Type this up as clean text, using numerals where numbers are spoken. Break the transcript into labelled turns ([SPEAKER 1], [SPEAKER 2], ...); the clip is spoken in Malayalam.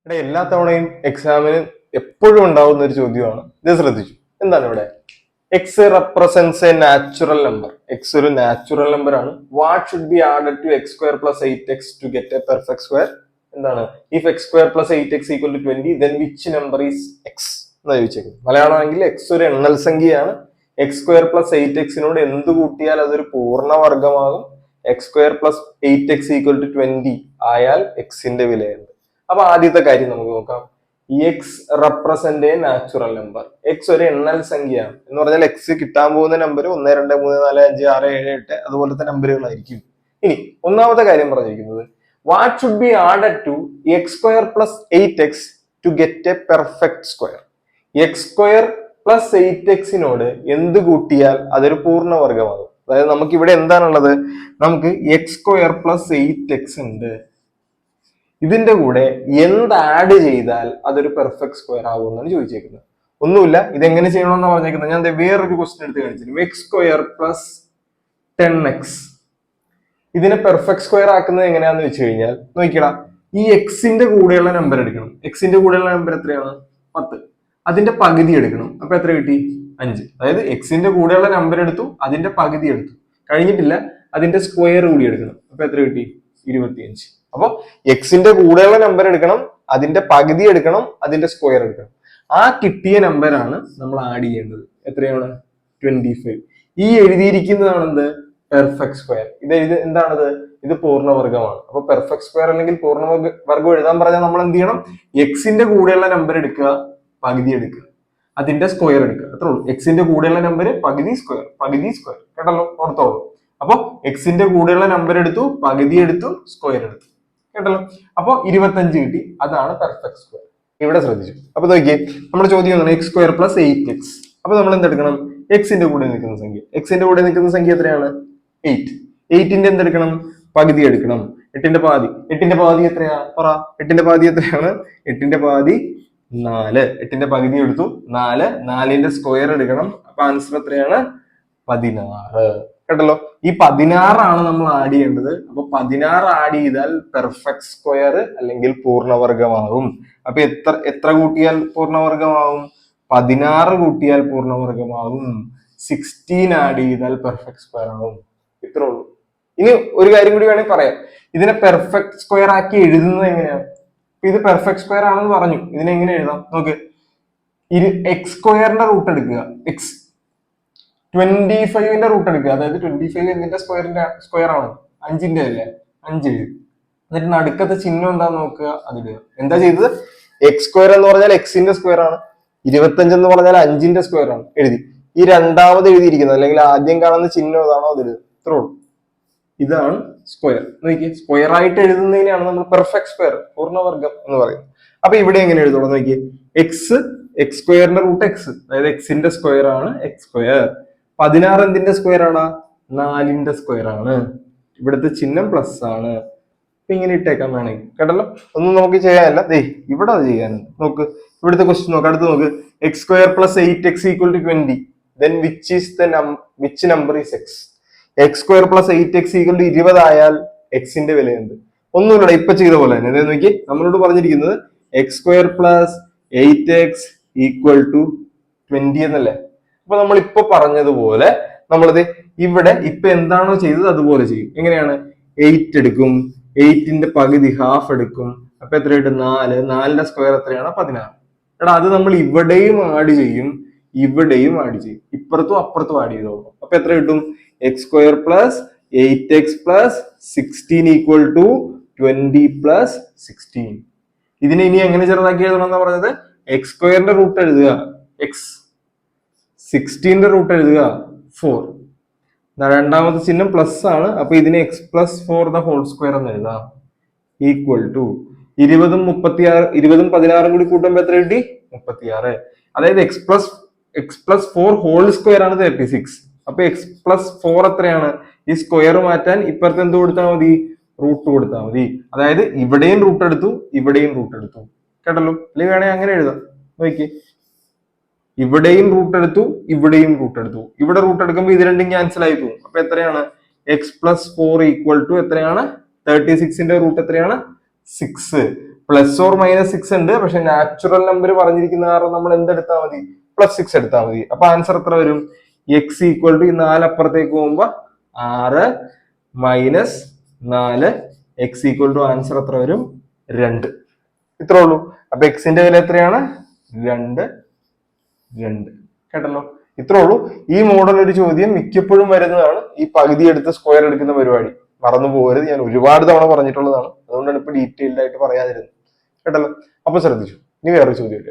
[SPEAKER 1] ഇവിടെ എല്ലാ തവണയും എക്സാമിന് എപ്പോഴും ഉണ്ടാവുന്ന ഒരു ചോദ്യമാണ്. ഇത് ശ്രദ്ധിച്ചു. എന്താണ് ഇവിടെ? X represents a natural number. X ഒരു നാച്ചുറൽ നമ്പർ ആണ്. What should be added to x square plus 8x to get a perfect square? എന്താണ്? If x square plus 8x equal to 20 then which number is x എന്ന് ചോദിച്ചേക്കുന്നത്. മലയാളമാണെങ്കിൽ എക്സ് ഒരു എണ്ണൽ സംഖ്യയാണ്. എക്സ് സ്ക്വയർ പ്ലസ് 8x എന്ത് കൂട്ടിയാൽ അതൊരു പൂർണ്ണവർഗമാകും. X square plus 8x equal to 20 ആയാൽ എക്സിന്റെ വിലയുണ്ട്. അപ്പൊ ആദ്യത്തെ കാര്യം നമുക്ക് നോക്കാം. X represent a natural number. X ഒരു എണ്ണൽ സംഖ്യയാണ് എന്ന് പറഞ്ഞാൽ എക്സ് കിട്ടാൻ പോകുന്ന നമ്പർ 1 2 3 4 5 6 7 8 അതുപോലത്തെ നമ്പറുകളായിരിക്കും. ഇനി ഒന്നാമത്തെ കാര്യം പറഞ്ഞിരിക്കുന്നത് what should be added to x square plus 8x to get a perfect square. X square plus 8x എന്ത് കൂട്ടിയാൽ അതൊരു പൂർണ്ണവർഗമാകും. അതായത് നമുക്ക് ഇവിടെ എന്താണുള്ളത്? നമുക്ക് എക്സ് സ്ക്വയർ പ്ലസ് 8x ഉണ്ട്. ഇതിന്റെ കൂടെ എന്ത് ആഡ് ചെയ്താൽ അതൊരു പെർഫെക്റ്റ് സ്ക്വയർ ആകും എന്നാണ് ചോദിച്ചേക്കുന്നത്. ഒന്നുമില്ല, ഇതെങ്ങനെ ചെയ്യണമെന്നാണ് പറഞ്ഞേക്കുന്നത്. ഞാൻ വേറൊരു ക്വസ്റ്റ്യൻ എടുത്ത് കാണിച്ചിരുന്നു. എക്സ് സ്ക്വയർ പ്ലസ് 10x ഇതിനെ പെർഫെക്റ്റ് സ്ക്വയർ ആക്കുന്നത് എങ്ങനെയാന്ന് വെച്ച് കഴിഞ്ഞാൽ നോക്കിക്കടാ, ഈ എക്സിന്റെ കൂടെയുള്ള നമ്പർ എടുക്കണം. എക്സിന്റെ കൂടെയുള്ള നമ്പർ എത്രയാണ്? 10. അതിന്റെ പകുതി എടുക്കണം. അപ്പൊ എത്ര കിട്ടി? 5. അതായത് എക്സിന്റെ കൂടെയുള്ള നമ്പർ എടുത്തു, അതിന്റെ പകുതി എടുത്തു, കഴിഞ്ഞിട്ടില്ല, അതിന്റെ സ്ക്വയർ കൂടി എടുക്കണം. അപ്പൊ എത്ര കിട്ടി? 25. അപ്പൊ എക്സിന്റെ കൂടെയുള്ള നമ്പർ എടുക്കണം, അതിന്റെ പകുതി എടുക്കണം, അതിന്റെ സ്ക്വയർ എടുക്കണം. ആ കിട്ടിയ നമ്പറാണ് നമ്മൾ ആഡ് ചെയ്യേണ്ടത്. എത്രയാണ്? 25. ഈ എഴുതിയിരിക്കുന്നതാണ് എന്ത്? Perfect square. ഇത് എന്താണത്? ഇത് പൂർണ്ണവർഗമാണ്. അപ്പൊ പെർഫെക്റ്റ് സ്ക്വയർ അല്ലെങ്കിൽ പൂർണ്ണവർഗം എഴുതാൻ പറഞ്ഞാൽ നമ്മൾ എന്ത് ചെയ്യണം? എക്സിന്റെ കൂടെയുള്ള നമ്പർ എടുക്കുക, പകുതി എടുക്കുക, അതിന്റെ സ്ക്വയർ എടുക്കുക. അത്രേ ഉള്ളൂ. എക്സിന്റെ കൂടെയുള്ള നമ്പർ പകുതി സ്ക്വയർ, പകുതി സ്ക്വയർ. കേട്ടല്ലോ? ഓർത്തോളൂ. അപ്പൊ എക്സിന്റെ കൂടെയുള്ള നമ്പർ എടുത്തു, പകുതി എടുത്തു, സ്ക്വയർ എടുത്തു. കേട്ടല്ലോ? അപ്പൊ 25 കിട്ടി. അതാണ് പെർഫെക്റ്റ് സ്ക്വയർ. ഇവിടെ ശ്രദ്ധിച്ചു. അപ്പൊ നോക്കിയേ, നമ്മുടെ ചോദ്യം എന്താണ്? X square plus 8x. അപ്പൊ നമ്മൾ എന്തെടുക്കണം? എക്സിന്റെ കൂടെ നിൽക്കുന്ന സംഖ്യ. എക്സിന്റെ കൂടെ നിൽക്കുന്ന സംഖ്യ എത്രയാണ്? 8. 8ന്റെ എന്തെടുക്കണം? പകുതി എടുക്കണം. 8ന്റെ പാതി. 8ന്റെ പാതി എത്രയാ? പറ. 8ന്റെ പാതി എത്രയാണ്? 8ന്റെ പാതി 4. 8ന്റെ പകുതി എടുത്തു, 4. 4ന്റെ സ്ക്വയർ എടുക്കണം. അപ്പൊ ആൻസർ എത്രയാണ്? 16. കേട്ടല്ലോ? ഈ 16 ആണ് നമ്മൾ ആഡ് ചെയ്യേണ്ടത്. അപ്പൊ 16 ആഡ് ചെയ്താൽ പെർഫെക്റ്റ് സ്ക്വയർ അല്ലെങ്കിൽ പൂർണ്ണവർഗമാകും. അപ്പൊ എത്ര കൂട്ടിയാൽ പൂർണ്ണവർഗമാകും? 16 കൂട്ടിയാൽ പൂർണ്ണവർഗമാകും. 16 ആഡ് ചെയ്താൽ പെർഫെക്റ്റ് സ്ക്വയർ ആകും. ഇത്രേ ഉള്ളൂ. ഇനി ഒരു കാര്യം കൂടി വേണമെങ്കിൽ പറയാം. ഇതിനെ പെർഫെക്റ്റ് സ്ക്വയർ ആക്കി എഴുതുന്നത് എങ്ങനെയാണ്? ഇത് പെർഫെക്റ്റ് സ്ക്വയർ ആണെന്ന് പറഞ്ഞു. ഇതിനെ എങ്ങനെ എഴുതാം? നോക്ക്. എക്സ് സ്ക്വയറിന്റെ റൂട്ട് എടുക്കുക. എക്സ് 25ന്റെ റൂട്ട് എടുക്കുക. അതായത് 25 എന്തിന്റെ സ്ക്വയർ ആണ്? 5ന്റെ അല്ലേ? 5 എഴുതി. എന്നിട്ട് നടുക്കത്തെ ചിഹ്നം എന്താന്ന് നോക്കുക, അതിടുക. എന്താ ചെയ്തത്? എക്സ് സ്ക്വയർ എന്ന് പറഞ്ഞാൽ എക്സിന്റെ സ്ക്വയർ ആണ്. 25 എന്ന് പറഞ്ഞാൽ 5ന്റെ സ്ക്വയർ ആണ്. എഴുതി. ഈ രണ്ടാമത് എഴുതിയിരിക്കുന്നത് അല്ലെങ്കിൽ ആദ്യം കാണുന്ന ചിഹ്നം ഏതാണോ അതിടുക. ഇത്രേ ഉള്ളൂ. ഇതാണ് സ്ക്വയർ. നോക്കിയേ, സ്ക്വയർ ആയിട്ട് എഴുതുന്നതിനാണ് നമ്മൾ പെർഫെക്റ്റ് സ്ക്വയർ, പൂർണ്ണവർഗം എന്ന് പറയുന്നത്. അപ്പൊ ഇവിടെ എങ്ങനെ എഴുതണം നോക്കിയേ. എക്സ് സ്ക്വയറിന്റെ റൂട്ട് എക്സ്, അതായത് എക്സിന്റെ സ്ക്വയർ ആണ് എക്സ് സ്ക്വയർ. 16 എന്തിന്റെ സ്ക്വയർ ആണ്? 4ന്റെ സ്ക്വയർ ആണ്. ഇവിടുത്തെ ചിഹ്നം പ്ലസ് ആണ്. അപ്പൊ ഇങ്ങനെ ഇട്ടേക്കാൻ വേണമെങ്കിൽ. കേട്ടല്ലോ? ഒന്നും നമുക്ക് ചെയ്യാനല്ല. ഇവിടെ അത് ചെയ്യാനുണ്ട്. നോക്ക്, ഇവിടുത്തെ ക്വസ്റ്റ്യൻ നോക്ക്. അടുത്ത് നോക്ക്. X square plus 8x equal to 20 then which number is x? X square plus 8x equal to 20 ആയാൽ എക്സിന്റെ വിലയുണ്ട്. ഒന്നുമില്ല, ഇപ്പൊ ചെയ്ത പോലെ തന്നെ. അതായത് നോക്കി, നമ്മളോട് പറഞ്ഞിരിക്കുന്നത് x square plus 8x equal to 20 എന്നല്ലേ. അപ്പൊ നമ്മൾ ഇപ്പൊ പറഞ്ഞതുപോലെ നമ്മളത് ഇവിടെ ഇപ്പൊ എന്താണോ ചെയ്തത് അതുപോലെ ചെയ്യും. എങ്ങനെയാണ്? 8 എടുക്കും, 8ന്റെ പകുതി ഹാഫ് എടുക്കും. അപ്പൊ എത്ര കിട്ടും? 4. 4ന്റെ സ്ക്വയർ എത്രയാണ്? 16. എടാ, അത് നമ്മൾ ഇവിടെയും ആഡ് ചെയ്യും, ഇവിടെയും ആഡ് ചെയ്യും. ഇപ്പുറത്തും അപ്പുറത്തും ആഡ് ചെയ്തോളൂ. അപ്പൊ എത്ര കിട്ടും? X square plus 8x plus 16 equal to 20 plus 16. ഇതിനെ ഇനി എങ്ങനെ ചെറുതാക്കി എഴുതണം എന്നാ പറഞ്ഞത്? എക്സ് സ്ക്വയറിന്റെ റൂട്ട് എഴുതുക എക്സ്, 16ന്റെ റൂട്ട് എഴുതുക 4. രണ്ടാമത്തെ ചിഹ്നം പ്ലസ് ആണ്. അപ്പൊ ഇതിനെ x plus 4 the whole square എന്ന് എഴുതാം. ഈക്വൽ ടു 20ഉം 16ഉം കൂടി കൂട്ടുമ്പോൾ എത്ര കിട്ടി? 36. അതായത് എക്സ് പ്ലസ് 4 ഹോൾ സ്ക്വയർ ആണ് 36. അപ്പൊ എക്സ് പ്ലസ് 4 എത്രയാണ്? ഈ സ്ക്വയർ മാറ്റാൻ ഇപ്പുറത്ത് എന്ത് കൊടുത്താൽ മതി? റൂട്ട് കൊടുത്താൽ മതി. അതായത് ഇവിടെയും റൂട്ട് എടുത്തു, ഇവിടെയും റൂട്ട് എടുത്തു. കേട്ടല്ലോ? അല്ലെങ്കിൽ വേണേ അങ്ങനെ എഴുതാം. നോക്കി, ഇവിടെയും റൂട്ട് എടുത്തു, ഇവിടെയും റൂട്ട് എടുത്തു. ഇവിടെ റൂട്ട് എടുക്കുമ്പോൾ ഇത് രണ്ടും ക്യാൻസൽ ആയി പോകും. അപ്പൊ എത്രയാണ്? എക്സ് പ്ലസ് 4 ഈക്വൽ ടു എത്രയാണ്? 36ന്റെ റൂട്ട് എത്രയാണ്? 6. പ്ലസ് ഓർ മൈനസ് 6 ഉണ്ട്, പക്ഷെ നാച്ചുറൽ നമ്പർ പറഞ്ഞിരിക്കുന്ന കാരണം നമ്മൾ എന്തെടുത്താൽ മതി, +6 എടുത്താൽ മതി. അപ്പൊ ആൻസർ എത്ര വരും? എക്സ് ഈക്വൽ ടു ഈ 4 അപ്പുറത്തേക്ക് പോകുമ്പോ 6 minus 4, x equal to answer എത്ര വരും? 2. ഇത്രേ ഉള്ളൂ. അപ്പൊ എക്സിന്റെ വില എത്രയാണ്? 2. കേട്ടല്ലോ, ഇത്രേ ഉള്ളൂ. ഈ മോഡൽ ഒരു ചോദ്യം മിക്കപ്പോഴും വരുന്നതാണ്, ഈ പകുതി എടുത്ത് സ്ക്വയർ എടുക്കുന്ന പരിപാടി. മറന്നു പോകരുത്, ഞാൻ ഒരുപാട് തവണ പറഞ്ഞിട്ടുള്ളതാണ്, അതുകൊണ്ടാണ് ഇപ്പൊ ഡീറ്റെയിൽഡ് ആയിട്ട് പറയാതിരുന്നത്. കേട്ടല്ലോ, അപ്പൊ ശ്രദ്ധിച്ചു. ഇനി വേറൊരു ചോദ്യം